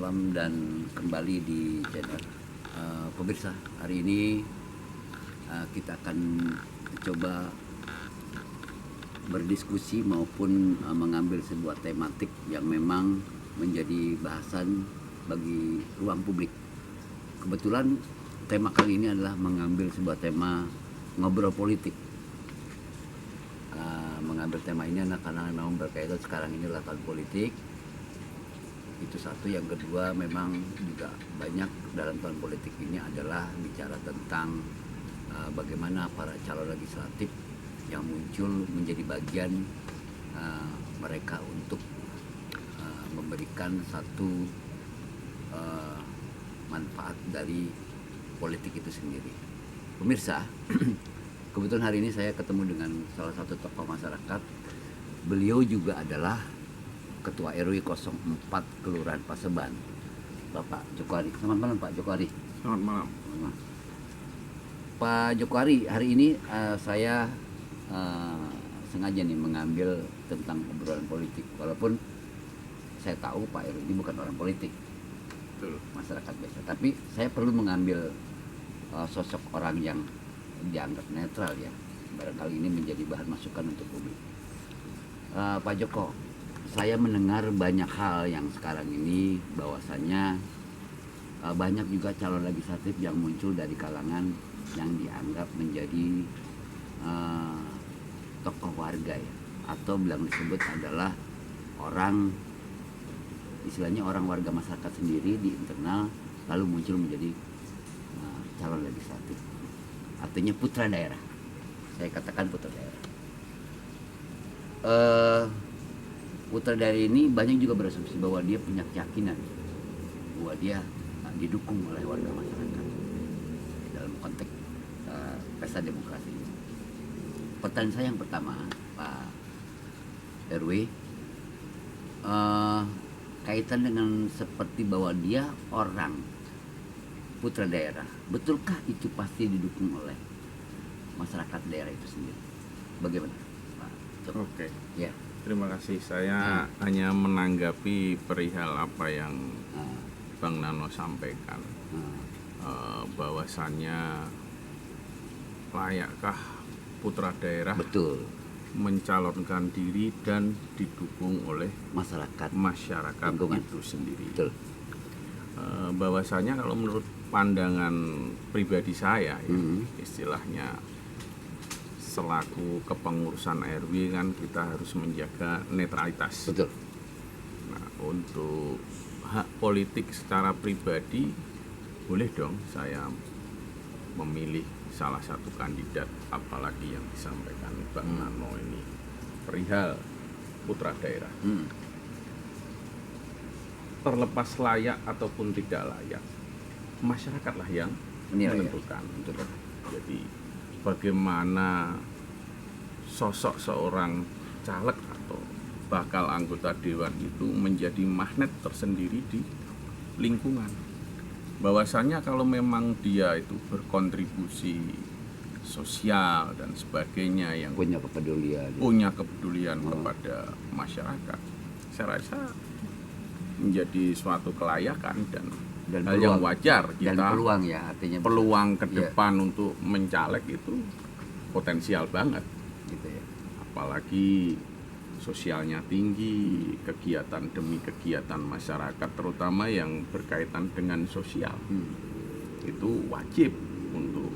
malam dan kembali di channel pemirsa. Hari ini kita akan coba berdiskusi maupun mengambil sebuah tematik yang memang menjadi bahasan bagi ruang publik. Kebetulan tema kali ini adalah mengambil sebuah tema ngobrol politik. Mengambil tema ini karena memang berkaitan sekarang ini adalah tahun politik. Itu satu. Yang kedua, memang juga banyak dalam tahun politik ini adalah bicara tentang bagaimana para calon legislatif yang muncul menjadi bagian mereka untuk memberikan satu manfaat dari politik itu sendiri. Pemirsa, kebetulan hari ini saya ketemu dengan salah satu tokoh masyarakat. Beliau juga adalah Ketua RW 04 Kelurahan Paseban, Bapak Joko Ari. Selamat malam Pak Joko Ari. Selamat malam. Pak Joko Ari, hari ini saya sengaja nih mengambil tentang obrolan politik. Walaupun saya tahu Pak RW ini bukan orang politik, Betul. masyarakat biasa. Tapi saya perlu mengambil sosok orang yang dianggap netral ya. Barangkali ini menjadi bahan masukan untuk publik. Pak Joko, saya mendengar banyak hal yang sekarang ini bahwasannya banyak juga calon legislatif yang muncul dari kalangan yang dianggap menjadi tokoh warga ya, atau bilang disebut adalah orang, istilahnya orang warga masyarakat sendiri di internal lalu muncul menjadi calon legislatif. Artinya putra daerah. Saya katakan putra daerah. Putra daerah ini banyak juga berasumsi bahwa dia punya keyakinan bahwa dia didukung oleh warga masyarakat dalam konteks pesta demokrasi. Pertanyaan saya yang pertama, Pak RW, kaitan dengan seperti bahwa dia orang putra daerah, betulkah itu pasti didukung oleh masyarakat daerah itu sendiri? Bagaimana, Pak Joko? Oke. Ya. Terima kasih. Saya hanya menanggapi perihal apa yang Bang Nano sampaikan. Bahwasannya layakkah putra daerah Betul. mencalonkan diri dan didukung oleh Masyarakat masyarakat itu sendiri. Betul. Bahwasanya kalau menurut pandangan pribadi saya ya, istilahnya selaku kepengurusan RW kan kita harus menjaga netralitas. Betul. Nah, untuk hak politik secara pribadi boleh dong saya memilih salah satu kandidat, apalagi yang disampaikan Bang Nano ini perihal putra daerah. Terlepas layak ataupun tidak layak, masyarakatlah yang menentukan. Betul. Jadi bagaimana sosok seorang caleg atau bakal anggota dewan itu menjadi magnet tersendiri di lingkungan. Bahwasannya kalau memang dia itu berkontribusi sosial dan sebagainya yang Punya kepedulian. kepada masyarakat, saya rasa menjadi suatu kelayakan dan hal peluang, yang wajar kita. Dan peluang ya, artinya peluang ke Iya. depan untuk mencaleg itu potensial banget, gitu ya. apalagi sosialnya tinggi, kegiatan demi kegiatan masyarakat terutama yang berkaitan dengan sosial itu wajib untuk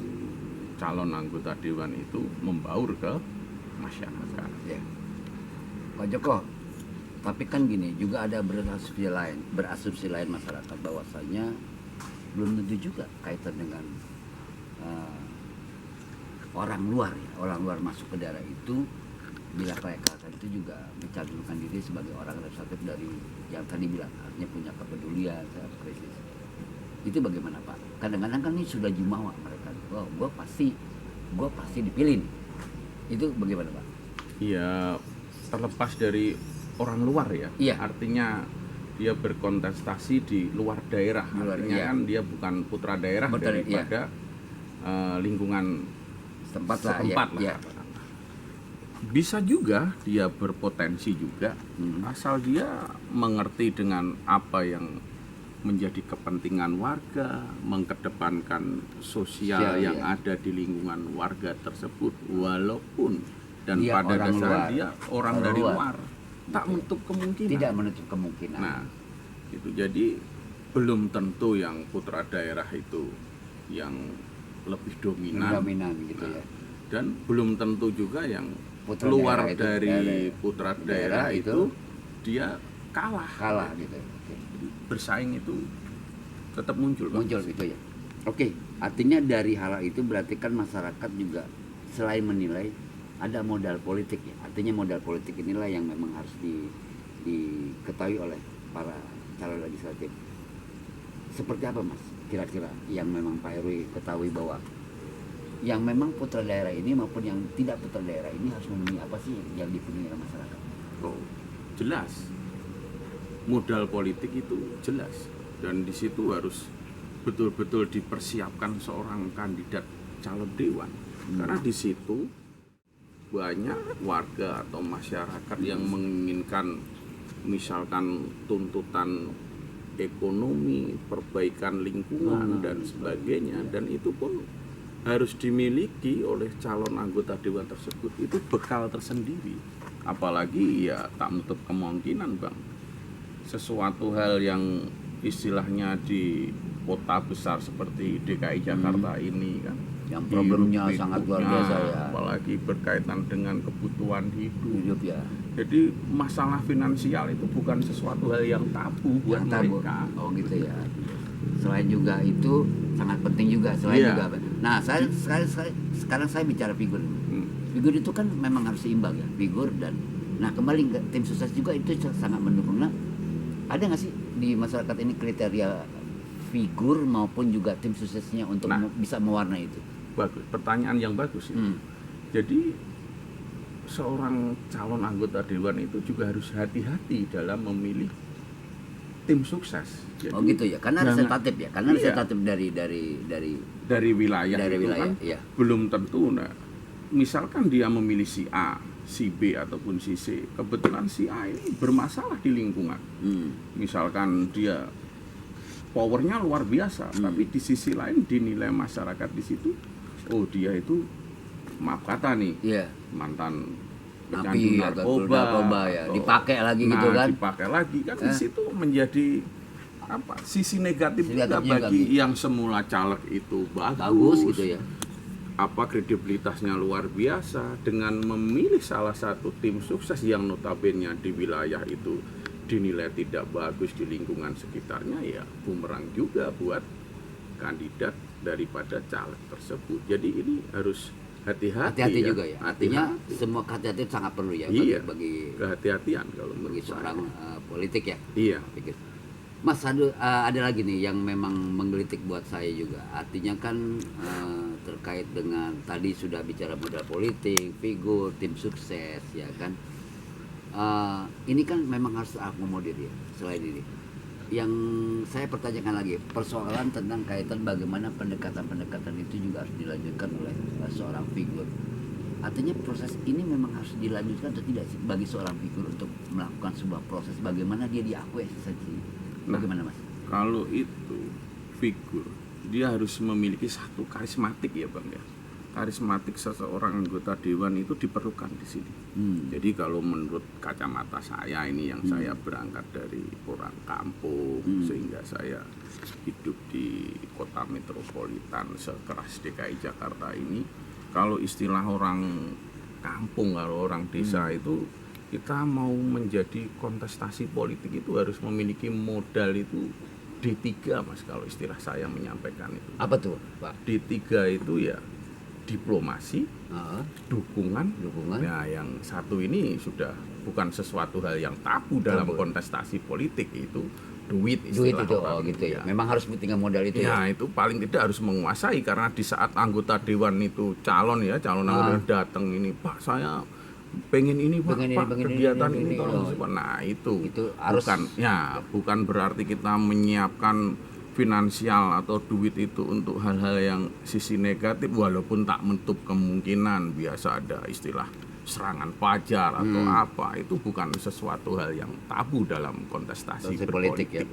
calon anggota dewan itu membaur ke masyarakat. Ya. Pak Joko, tapi kan gini, juga ada berasumsi lain masyarakat bahwasanya belum tentu juga kaitan dengan orang luar ya, orang luar masuk ke daerah itu bila mereka itu juga mencalonkan diri sebagai orang representatif dari yang tadi bilang artinya punya kepedulian terhadap krisis. Itu bagaimana Pak? Kadang-kadang kan ini sudah jumawa mereka, oh gue pasti dipilih. Itu bagaimana Pak? Iya, terlepas dari orang luar ya. Iya. Artinya dia berkontestasi di luar daerah. Artinya iya. kan dia bukan putra daerah daripada lingkungan Setempat lah. Ya. Bisa juga dia berpotensi juga asal dia mengerti dengan apa yang menjadi kepentingan warga, mengedepankan sosial yang ada di lingkungan warga tersebut, walaupun dan Dia pada orang dasarnya luar. dia orang dari luar, tak menutup kemungkinan. Tidak menutup kemungkinan. Nah, itu jadi belum tentu yang putra daerah itu yang lebih dominan, gitu ya. dan belum tentu juga yang Putra keluar daerah itu, dari putra daerah itu dia kalah gitu. Oke. bersaing itu tetap muncul, Bang. Muncul gitu ya. Oke, artinya dari hal itu berarti kan masyarakat juga selain menilai ada modal politik ya. Artinya modal politik inilah yang memang harus diketahui oleh para calon legislatif. Seperti apa Mas kira-kira yang memang Pak Heruwi ketahui bahwa yang memang putra daerah ini maupun yang tidak putra daerah ini harus memenuhi apa sih yang dipenuhi oleh masyarakat? Oh, jelas. Modal politik itu jelas, dan di situ harus betul-betul dipersiapkan seorang kandidat calon dewan. Karena di situ banyak warga atau masyarakat yang menginginkan misalkan tuntutan ekonomi, perbaikan lingkungan dan sebagainya, dan itu pun harus dimiliki oleh calon anggota dewan tersebut. Itu bekal tersendiri. Apalagi ya tak menutup kemungkinan, Bang, sesuatu hal yang istilahnya di kota besar seperti DKI Jakarta ini kan, yang problemnya hiruk sangat luar pikuknya, biasa ya, apalagi berkaitan dengan kebutuhan hidup ya. Jadi masalah finansial itu bukan sesuatu hal yang tabu buat mereka. Oh gitu ya. Selain juga itu sangat penting juga juga. Nah, sekarang saya bicara figur. Figur itu kan memang harus seimbang ya, figur dan kembali ke tim sukses juga itu sangat mendukung. Nah, ada nggak sih di masyarakat ini kriteria figur maupun juga tim suksesnya untuk bisa mewarnai itu? Bagus, pertanyaan yang bagus ya. Jadi seorang calon anggota dewan itu juga harus hati-hati dalam memilih tim sukses. Jadi, gitu ya, karena resetatif ya, karena resetatif dari wilayah kan iya. Belum tentu. Nah, misalkan dia memilih si A, si B ataupun si C, kebetulan si A ini bermasalah di lingkungan. Misalkan dia powernya luar biasa, tapi di sisi lain dinilai masyarakat di situ, oh dia itu maaf kata nih, mantan pecandu narkoba ya, dipakai lagi gitu kan? Dipakai lagi kan di situ menjadi apa? Sisi negatif juga bagi yang semula caleg itu bagus gitu ya. Apa kredibilitasnya luar biasa dengan memilih salah satu tim sukses yang notabene di wilayah itu dinilai tidak bagus di lingkungan sekitarnya, ya bumerang juga buat kandidat daripada caleg tersebut. Jadi ini harus hati-hati juga ya. Artinya semua kehati-hatian sangat perlu ya bagi kehati-hatian kalau bagi seorang politik ya. Iya. Mas, ada lagi nih yang memang menggelitik buat saya juga. Artinya kan terkait dengan tadi sudah bicara modal politik, figur, tim sukses, ya kan. Ini kan memang harus akomodir ya. Selain ini, yang saya pertanyakan lagi persoalan tentang kaitan bagaimana pendekatan itu juga harus dilanjutkan oleh seorang figur. Artinya proses ini memang harus dilanjutkan atau tidak sih bagi seorang figur untuk melakukan sebuah proses bagaimana dia diakui eksistensi. Bagaimana Mas? Kalau itu figur, dia harus memiliki satu karismatik ya Bang ya. Karismatik seseorang anggota dewan itu diperlukan di sini. Jadi kalau menurut kacamata saya ini yang saya berangkat dari orang kampung sehingga saya hidup di kota metropolitan sekeras DKI Jakarta ini, kalau istilah orang kampung, kalau orang desa itu kita mau menjadi kontestasi politik itu harus memiliki modal itu D3 Mas, kalau istilah saya menyampaikan itu. Apa tuh Pak? D3 itu ya diplomasi, dukungan. Nah, yang satu ini sudah bukan sesuatu hal yang tabu dalam kontestasi politik, itu duit istilah itu, orang gitu ya. Memang harus punya modal itu ya. Itu paling tidak harus menguasai, karena di saat anggota dewan itu calon anggota datang ini, Pak saya pengen ini Pak, kegiatan ini tolong. Nah itu harus bukan berarti kita menyiapkan finansial atau duit itu untuk hal-hal yang sisi negatif, walaupun tak menutup kemungkinan biasa ada istilah serangan fajar atau apa, itu bukan sesuatu hal yang tabu dalam kontestasi politik ya.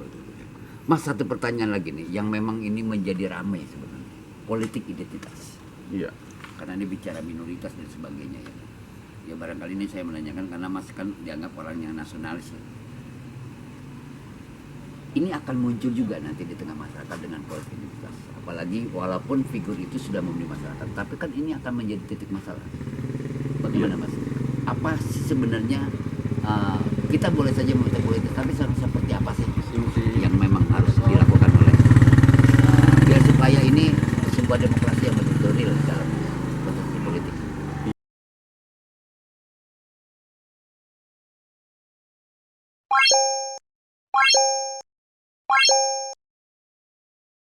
Mas, satu pertanyaan lagi nih, yang memang ini menjadi ramai sebenarnya, politik identitas. Iya. Karena ini bicara minoritas dan sebagainya ya. Ya barangkali ini saya menanyakan karena Mas kan dianggap orang yang nasionalis. Ini akan muncul juga nanti di tengah masyarakat dengan politik identitas. Apalagi walaupun figur itu sudah memenuhi masyarakat, tapi kan ini akan menjadi titik masalah. Bagaimana Mas? Apa sih sebenarnya kita boleh saja memilih politik, tapi seharusnya